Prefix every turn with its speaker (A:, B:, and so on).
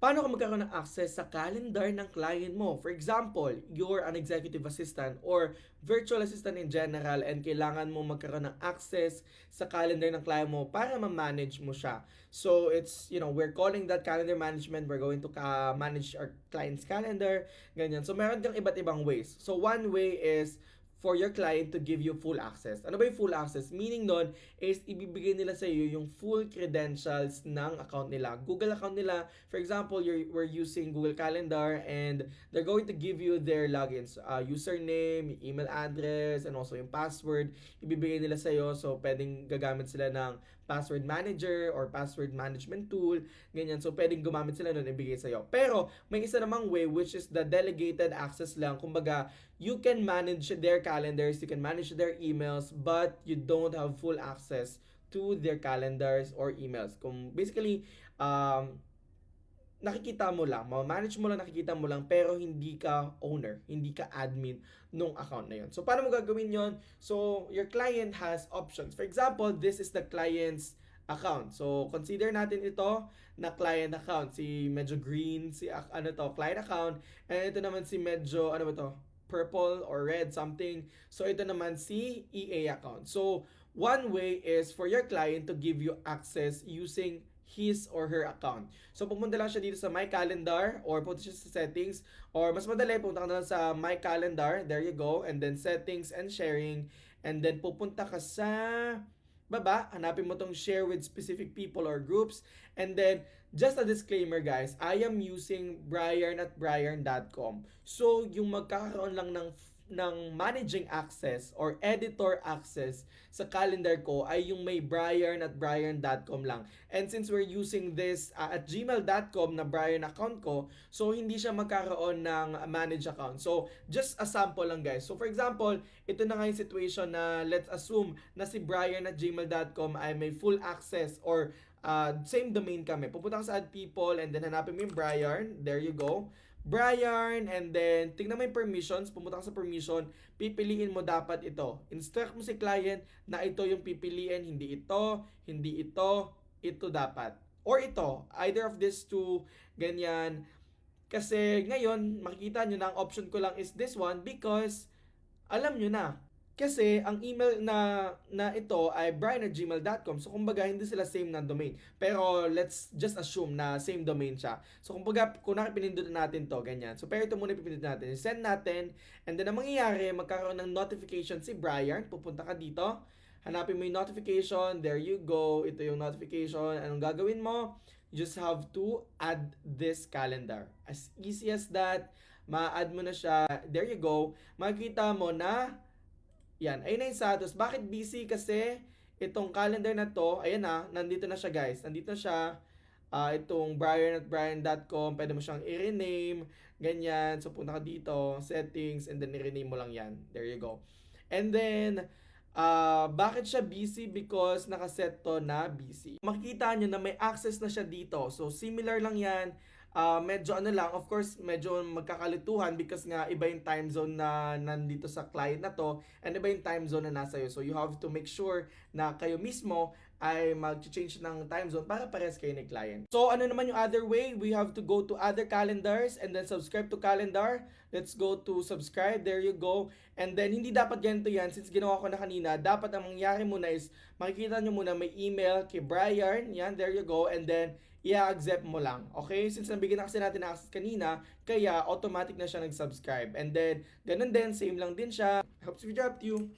A: Paano ka magkakaroon ng access sa calendar ng client mo? For example, you're an executive assistant or virtual assistant in general and kailangan mo magkaroon ng access sa calendar ng client mo para ma-manage mo siya. So it's, we're calling that calendar management. We're going to manage our client's calendar, ganyan. So meron kang iba't ibang ways. So one way is for your client to give you full access. Ano ba yung full access? Meaning nun is ibibigay nila sa iyo yung full credentials ng account nila. Google account nila, for example, we're using Google Calendar and they're going to give you their logins, username, email address, and also yung password. Ibibigay nila sa iyo, so pwedeng gagamit sila ng password manager or password management tool, ganyan. So pwedeng gumamit sila nun, ibigay sa iyo. Pero may isa namang way which is the delegated access lang. Kumbaga, you can manage their calendars, you can manage their emails, but you don't have full access to their calendars or emails. Kung basically, nakikita mo lang, manage mo lang, nakikita mo lang, pero hindi ka owner, hindi ka admin nung account na yun. So, paano mo gagawin yon? So, your client has options. For example, this is the client's account. So, consider natin ito na client account. Si medyo green, si client account. And ito naman si medyo, purple or red something. So, ito naman si EA account. So, one way is for your client to give you access using his or her account. So, pumunta lang siya dito sa My Calendar or punta siya sa settings or mas madali, punta ka na lang sa My Calendar. There you go. And then settings and sharing. And then pupunta ka sa baba, hanapin mo tong share with specific people or groups. And then, just a disclaimer guys, I am using brian@brian.com. So, yung magkakaroon lang ng managing access or editor access sa calendar ko ay yung may brian@brian.com lang. And since we're using this at gmail.com na Brian account ko, so hindi siya magkakaroon ng manage account. So, just a sample lang guys. So, for example, ito na nga yung situation na let's assume na si brian@gmail.com ay may full access or same domain kami. Pupunta ka sa add people and then hanapin mo yung Brian. There you go. Brian, and then tingnan mo yung permissions, pumunta ka sa permission, pipiliin mo dapat ito. Instruct mo si client na ito yung pipiliin, hindi ito, ito dapat. Or ito, either of these two, ganyan. Kasi ngayon, makikita nyo na ang option ko lang is this one because alam nyo na. Kasi ang email na ito ay brian@gmail.com. So kumbaga hindi sila same na domain. Pero let's just assume na same domain siya. So kumbaga kung pinindot natin to, ganyan. So pero ito muna pipindot natin. Send natin. And then ang mangyayari, magkakaroon ng notification si Brian. Pupunta ka dito. Hanapin mo yung notification. There you go. Ito yung notification. Anong gagawin mo? You just have to add this calendar. As easy as that. Ma-add mo na siya. There you go. Makikita mo na yan, ayun na yung status. Bakit busy? Kasi itong calendar na to, ayan na, nandito na siya guys. Nandito na siya, itong brian@brian.com, pwede mo siyang i-rename, ganyan. So punta ka dito, settings, and then i-rename mo lang yan. There you go. And then, bakit siya busy? Because nakaset to na busy. Makikita nyo na may access na siya dito. So similar lang yan. Medyo lang, of course, medyo magkakalituhan because nga iba yung time zone na nandito sa client na to and iba yung time zone na nasa iyo. So you have to make sure na kayo mismo ay mag-change ng time zone para pares kayo ni client. So ano naman yung other way? We have to go to other calendars and then subscribe to calendar. Let's go to subscribe. There you go. And then hindi dapat ganito yan since ginawa ko na kanina. Dapat ang mangyari muna is makikita nyo muna may email kay Brian. Yan, there you go. And then i-accept mo lang. Okay? Since nabigyan na kasi natin access kanina, kaya automatic na siya nag-subscribe. And then, ganun din, same lang din siya. I hope this video helped you.